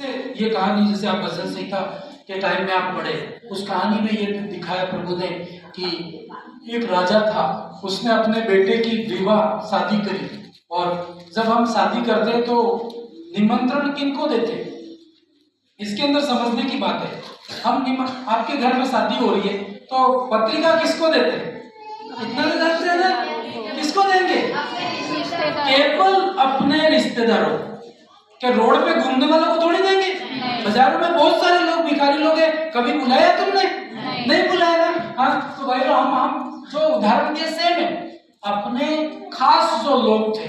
ये कहानी जैसे आप भजन संहिता के टाइम में आप पढ़े, उस कहानी में ये दिखाया प्रभु ने कि एक राजा था, उसने अपने बेटे की विवाह शादी करी। और जब हम शादी करते तो निमंत्रण किनको देते, इसके अंदर समझने की बात है। हम आपके घर में शादी हो रही है तो पत्रिका किसको देते हैं? इतना तो जानते हैं ना, किसको देंगे? केवल अपने रिश्तेदारों के। रोड पे घूमने वालों को थोड़ी देंगे। बाजारों में बहुत सारे लोग, भिखारी लोग हैं, कभी बुलाया तुमने? नहीं बुलाया ना। हाँ, तो भाई हम जो उदाहरण दिए सेम है। अपने खास जो लोग थे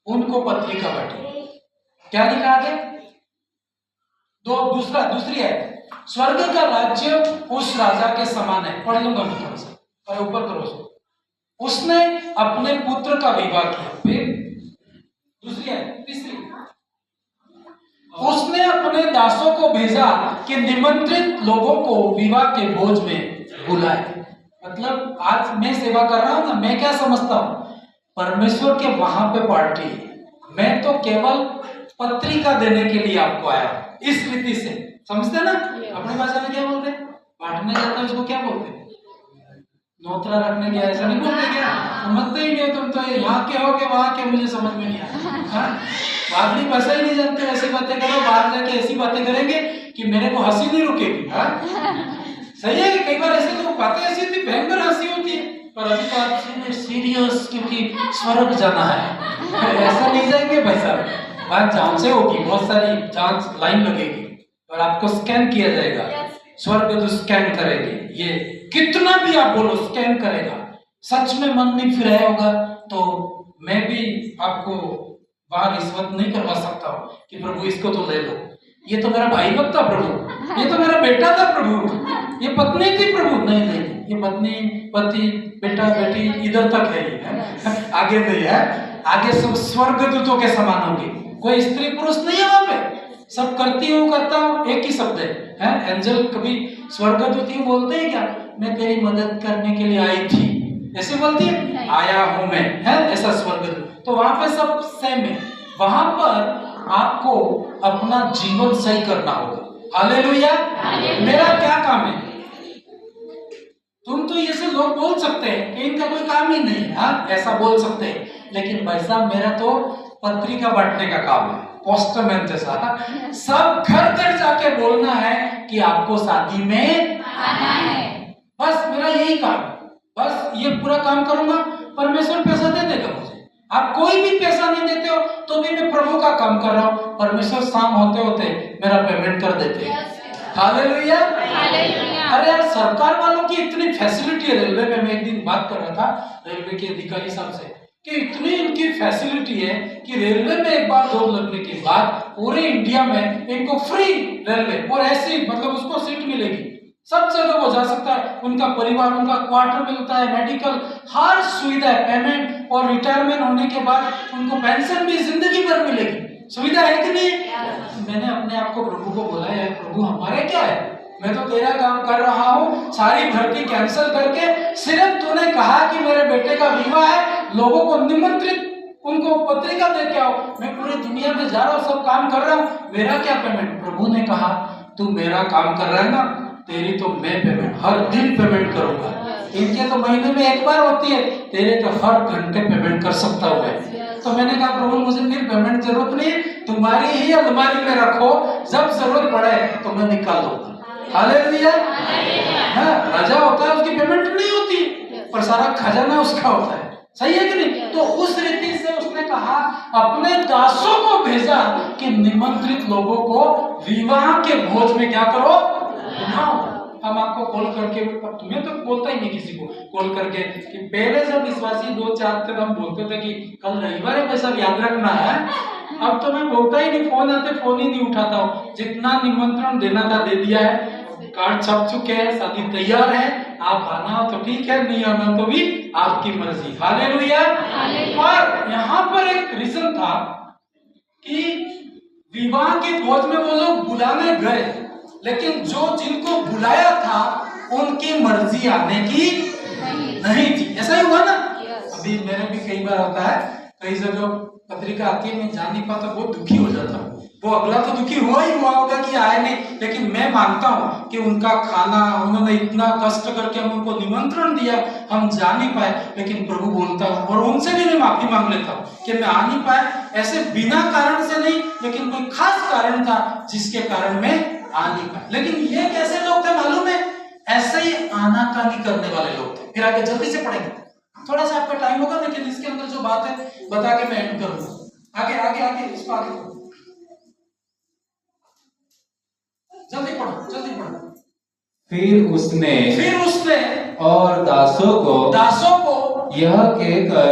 उनको पत्रिका बांटी। क्या लिखा है? दूसरी है, स्वर्ग का राज्य उस राजा के समान है। पढ़ लूंगा मैं थोड़ा सा, और ऊपर करो उसको। उसने अपने पुत्र का विवाह किया। फिर दूसरी है, तीसरी, उसने अपने दासों को भेजा कि निमंत्रित लोगों को विवाह के भोज में बुलाए। मतलब आज मैं सेवा कर रहा हूं ना, मैं क्या समझता हूं? परमेश्वर के वहां पे पार्टी है, मैं तो केवल पत्रिका देने के लिए आपको आया। इस रीति से समझते ना? अपनी भाषा में क्या बोलते हैं? बांटने जाता है उसको क्या बोलते हैं? नोतरा रखने गया, ऐसा नहीं बोलते क्या? समझते ही नहीं तुम तो, यहाँ के हो के वहां के, मुझे समझ में नहीं आया। अपनी भाषा ही नहीं जानते, ऐसी बातें करो, बाहर जाके ऐसी बातें करेंगे कि मेरे को हंसी नहीं रुकेगी। सही है कि कई बार ऐसे लोग बातें ऐसी होती, भयंकर हंसी होती है, पर अभी तो आप सीरियस, क्योंकि स्वर्ग जाना है। ऐसा नहीं जाएंगे भाई साहब, बात जांच से होगी, बहुत सारी जांच लाइन लगेगी और आपको स्कैन किया जाएगा। स्वर्ग तो स्कैन करेंगे, ये कितना भी आप बोलो स्कैन करेगा। सच में मन नहीं फिर आया होगा तो मैं भी आपको वहां रिश्वत नहीं करवा सकता हूँ कि प्रभु इसको तो ले लो, ये तो मेरा भाई मत था प्रभु, ये तो मेरा बेटा था प्रभु, ये पत्नी थी प्रभु। नहीं, ये पत्नी, पति, बेटा, बेटी इधर तक है ये, आगे नहीं है। आगे सब स्वर्गदूतों के समान होंगे। कोई स्त्री पुरुष नहीं है वहां पे, सब करती हूँ करता हूँ एक ही शब्द है। एंजल कभी स्वर्गदूत ही बोलते हैं क्या? मैं तेरी मदद करने के लिए आई थी, ऐसे बोलती है, आया हूं मैं, है ऐसा स्वर्गदूत। तो वहां पे सब सेम है। वहां पर आपको अपना जीवन सही करना होगा। हालेलुया। मेरा क्या काम है? तुम तो ये सब लोग बोल सकते हैं कि इनका कोई काम ही नहीं है, ऐसा बोल सकते हैं, लेकिन भाई साहब मेरा तो पत्रिका बांटने का काम है, पोस्टमैन जैसा। सब घर घर जाके बोलना है कि आपको शादी में आना है। बस मेरा यही काम है, बस ये पूरा काम करूंगा, परमेश्वर पैसा दे देगा मुझे। आप कोई भी पैसा नहीं देते हो तो भी मैं प्रभु का काम कर रहा हूँ, परमेश्वर शाम होते होते मेरा पेमेंट कर देते हैं। हालेलुया। अरे यार, सरकार वालों की इतनी फैसिलिटी है रेलवे में। मैं एक दिन बात कर रहा था रेलवे के अधिकारी साहब से कि इतनी इनकी फैसिलिटी है कि रेलवे में एक बार जॉब लगने के बाद पूरे इंडिया में इनको फ्री रेलवे, और ऐसी मतलब उसको सीट मिलेगी, सब जगह वो जा सकता है, उनका परिवार, उनका क्वार्टर मिलता है, मेडिकल, हर सुविधा है, पेमेंट, और रिटायरमेंट होने के बाद उनको पेंशन भी जिंदगी भर मिलेगी। सुविधा है कि नहीं? मैंने अपने आप को प्रभु को बोला है, प्रभु हमारे क्या है, मैं तो तेरा काम कर रहा हूँ, सारी भर्ती कैंसिल करके सिर्फ तूने कहा कि मेरे बेटे का विवाह है, लोगों को निमंत्रित, उनको पत्रिका दे के आओ, मैं पूरी दुनिया में जा रहा हूँ, सब काम कर रहा हूँ, मेरा क्या पेमेंट? प्रभु ने कहा तू मेरा काम कर रहा है ना, तेरी तो मैं पेमेंट हर दिन पेमेंट करूंगा। इनके तो महीने में एक बार होती है, तेरे तो हर घंटे पेमेंट कर सकता हूँ मैं। तो मैंने कहा प्रभु मुझे फिर पेमेंट जरूरत नहीं, तुम्हारी ही अलमारी में रखो, जब जरूरत पड़े तो मैं निकाल दूंगा। हालेलुया। हाँ, राजा होता है उसकी पेमेंट नहीं होती, पर सारा खजाना उसका होता है। सही है कि नहीं? तो उस रीति से उसने कहा अपने दासों को भेजा कि निमंत्रित लोगों को विवाह के भोज में क्या करो, हम आपको कॉल करके, तुम्हें तो बोलता ही नहीं किसी को कॉल करके कि पहले जब विश्वासी 2-4 थे हम बोलते थे कि कल रविवार है, पैसा याद रखना है। अब तो मैं बोलता ही नहीं, फोन आते फोन ही नहीं उठाता हूँ। जितना निमंत्रण देना था दे दिया है, कार्ड छप चुके हैं, शादी तैयार है, आप आना हो तो ठीक है, नहीं आना तो भी आपकी मर्जी। हालेलुया। और यहाँ पर एक रीजन था कि विवाह के भोज में वो लोग बुलाने गए, लेकिन जो जिनको बुलाया था उनकी मर्जी आने की नहीं थी। ऐसा ही हुआ ना? अभी मेरे भी कई बार होता है, कई जगह पत्रिका आती है, मैं जा नहीं पाता, बहुत दुखी हो जाता हूँ। वो अगला तो दुखी हुआ ही हुआ होगा कि आए नहीं, लेकिन मैं मानता हूँ कि उनका खाना, उन्होंने इतना कष्ट करके हम उनको निमंत्रण दिया, हम जा नहीं पाए, लेकिन प्रभु बोलता हूँ और उनसे भी मैं माफी मांग लेता हूँ कि मैं आ नहीं पाया, ऐसे बिना कारण से नहीं, लेकिन कोई खास कारण था जिसके कारण मैं आ नहीं पाया। लेकिन ये कैसे लोग थे मालूम है? ऐसे ही आनाकानी करने वाले लोग थे। फिर आगे जल्दी से पढ़ेंगे, थोड़ा सा आपका टाइम होगा, लेकिन इसके अंदर जो बात है बता के मैं एंड करूंगा। आगे आगे आगे इसको आगे पढ़ो, जल्दी पढ़ो, जल्दी पढ़ो। फिर उसने और दासों को यह कहकर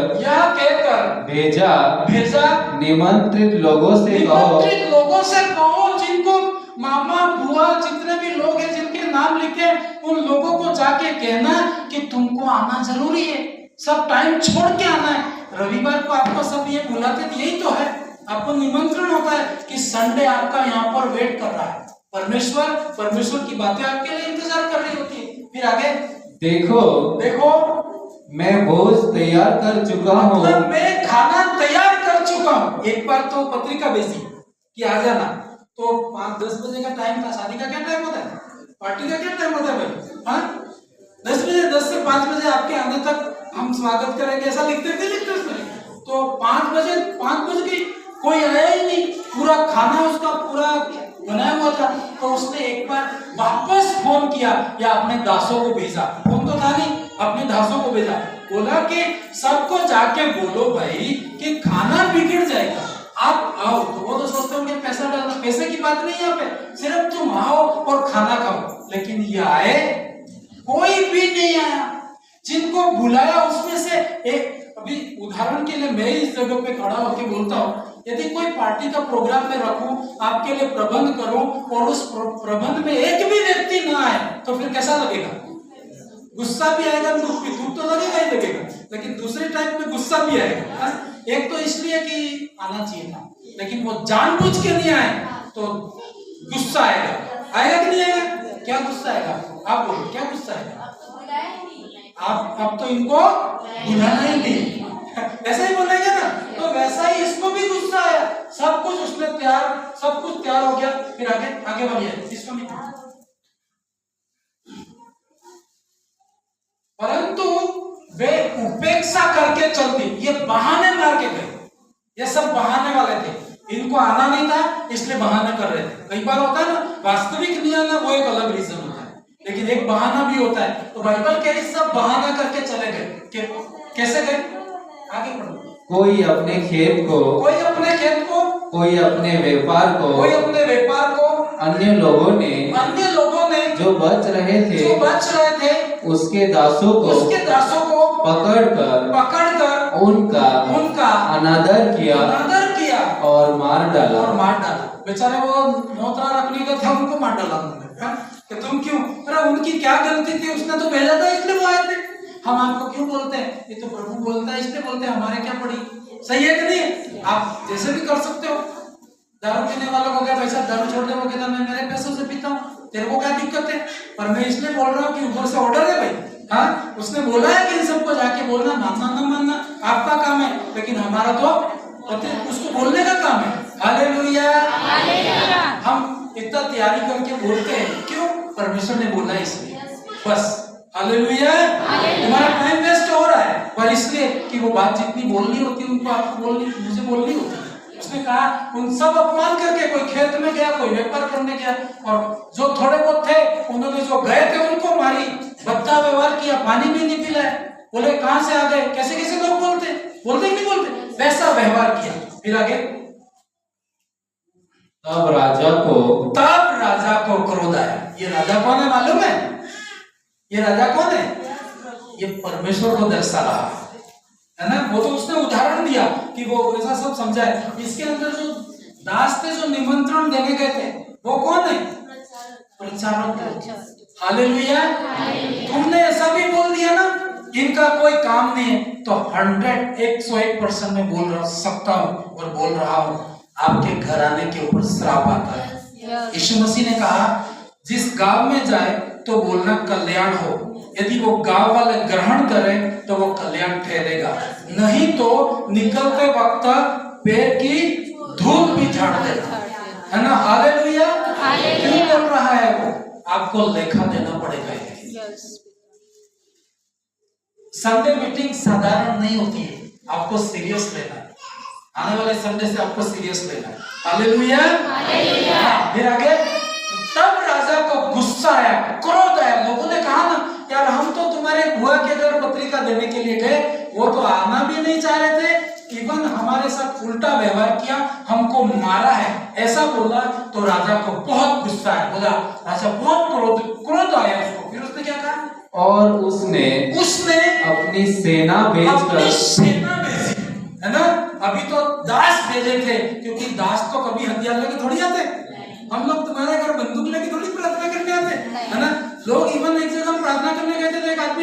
भेजा निमंत्रित लोगों से कहो, जिनको मामा बुआ जितने भी लोग हैं जिनके नाम लिखे, उन लोगों को जाके कहना कि तुमको आना जरूरी है, सब टाइम छोड़ के आना है। रविवार को आपको सब ये बुलाते, यही तो है, आपको निमंत्रण होता है कि संडे आपका यहाँ पर वेट कर रहा है। परमेश्वर की बातें आपके लिए इंतजार कर रही होती है। फिर आगे देखो मैं भोज तैयार कर चुका हूँ, मतलब मैं खाना तैयार कर चुका हूँ। एक बार तो पत्रिका भेजी कि आ जाना, तो 5-10 बजे का टाइम था। शादी का क्या टाइम होता है? पार्टी का क्या टाइम होता है भाई? हाँ, 10 बजे, 10 से 5 बजे आपके आने तक हम स्वागत करेंगे, ऐसा लिखते उसमें। तो 5 बजे की कोई आया ही नहीं, पूरा खाना उसका पूरा बनाया हुआ था। तो उसने एक बार वापस फोन किया या अपने दासों को भेजा, फोन तो था नहीं, अपने दासों को भेजा, बोला कि सबको जाके बोलो भाई कि खाना बिगड़ जाएगा, आप आओ। तो वो तो सोचते होंगे पैसा डालना, पैसे की बात नहीं यहाँ पे, सिर्फ तुम आओ और खाना खाओ। लेकिन ये आए, कोई भी नहीं आया। जिनको बुलाया उसमें से एक, अभी उदाहरण के लिए मैं इस जगह पे खड़ा होकर बोलता हूँ, यदि कोई पार्टी का प्रोग्राम में रखूं, आपके लिए प्रबंध करूं और उस प्रबंध में एक भी व्यक्ति ना आए, तो फिर कैसा लगेगा? गुस्सा भी आएगा, दुख तो लगेगा ही लगेगा, लेकिन दूसरे टाइप में गुस्सा भी आएगा। एक तो इसलिए कि आना चाहिए था, लेकिन वो जानबूझ के नहीं आए तो गुस्सा आएगा कि नहीं आएगा? क्या गुस्सा आएगा? आप बोलो, क्या गुस्सा आएगा? आप अब तो इनको बुलाना ही नहीं, ऐसा ही बोलेंगे ना, तो वैसा ही इसको भी गुस्सा आया। सब कुछ उसने सब कुछ तैयार हो गया। फिर आगे बढ़िए, इसको नहीं, परंतु वे उपेक्षा करके चलती। ये बहाने मार के गए, ये सब बहाने वाले थे, इनको आना नहीं था इसलिए बहाने कर रहे थे। कई बार होता है ना, वास्तविक नहीं आना वो एक अलग रीजन होता है, लेकिन एक बहाना भी होता है। तो बाइबल कह रही सब बहाना करके चले गए। कैसे गए? आगे पढ़ो। कोई अपने खेत को, कोई कोई अपने व्यापार को, अन्य लोगों ने जो बच रहे थे उसके दासों को पकड़कर उनका अनादर किया और मार डाला। बेचारे वो नौतरा रखने का था, उनको मार डाला उन्होंने। कि तुम क्यों? अरे उनकी क्या गलती थी? उसने तो भेजा था इसलिए वो आए थे। हम आपको क्यों बोलते हैं? ये तो प्रभु बोलता है इसलिए बोलते हैं, हमारे क्या पड़ी? सही है कि नहीं? आप जैसे भी कर सकते हो। दारू पीने वालों को क्या पैसा, दारू छोड़ने को कहता मैं मेरे पैसों से पीता हूँ, तेरे को क्या दिक्कत है? पर मैं इसलिए बोल रहा हूँ कि ऊपर से ऑर्डर है भाई। हाँ, उसने बोला है कि इन सबको जाके बोलना, मानना न मानना आपका काम है, लेकिन हमारा तो उसको बोलने का काम है। हालेलुया। हम इतना तैयारी करके बोलते हैं, क्यों? परमेश्वर ने बोला इसलिए, बस। हालेलुया। तुम्हारा टाइम वेस्ट हो रहा है, पर इसलिए कि वो बात जितनी बोलनी होती है उनको आपको बोलनी, मुझे बोलनी होती है। उसने कहा उन सब अपमान करके, कोई खेत में गया, कोई व्यापार करने गया, और जो थोड़े बहुत थे उन्होंने जो गए थे उनको मारी, बद्दा व्यवहार किया, पानी भी नहीं पिलाया। बोले कहां से आ गए? कैसे लोग बोलते ही नहीं बोलते, वैसा व्यवहार किया। फिर आगे, तब राजा को क्रोध आया। ये राजा कौन है मालूम है? ये राजा कौन है? ये परमेश्वर को दर्शा रहा है ना। वो तो उसने उदाहरण दिया कि वो ऐसा सब समझाए। इसके अंदर जो दास थे जो निमंत्रण देने गए थे, वो कौन है? प्रचारक। हालेलुया। तुमने ऐसा भी बोल दिया ना, इनका कोई काम नहीं है, तो 101% में बोल सकता हूँ और बोल रहा हूँ, आपके घराने के ऊपर श्राप आता है। यीशु मसीह ने कहा जिस गांव में जाए तो बोलना कल्याण हो, यदि वो गांव वाले ग्रहण करें तो वो कल्याण ठहरेगा, नहीं तो निकलते वक्त पैर की धूल भी झाड़ देना, है ना। हालेलुया। क्यों बोल रहा है वो? आपको लेखा देना पड़ेगा। संडे मीटिंग साधारण नहीं होती है, आपको सीरियस लेना है। आने वाले संडे से आपको सीरियस लेना है। हालेलुया। फिर आगे, तब राजा को गुस्सा आया, क्रोध आया। लोगों ने कहा ना, यार हम तो तुम्हारे बुआ के घर पत्रिका देने के लिए गए, वो तो आना भी नहीं चाह रहे थे, इवन हमारे साथ उल्टा व्यवहार किया, हमको मारा है, ऐसा बोला। तो राजा को बहुत गुस्सा आया, बोला राजा बहुत क्रोध आया उसको। फिर उसने क्या कहा? और उसने अपनी सेना भेजी, है ना। अभी तो दास भेजे थे, क्योंकि दास तो कभी हथियार लेके थोड़ी आते। हम लोग तुम्हारे घर बंदूक लेके थोड़ी प्रार्थना करने आते, है ना। लोग इवन एक जगह प्रार्थना करने गए थे, तो एक आदमी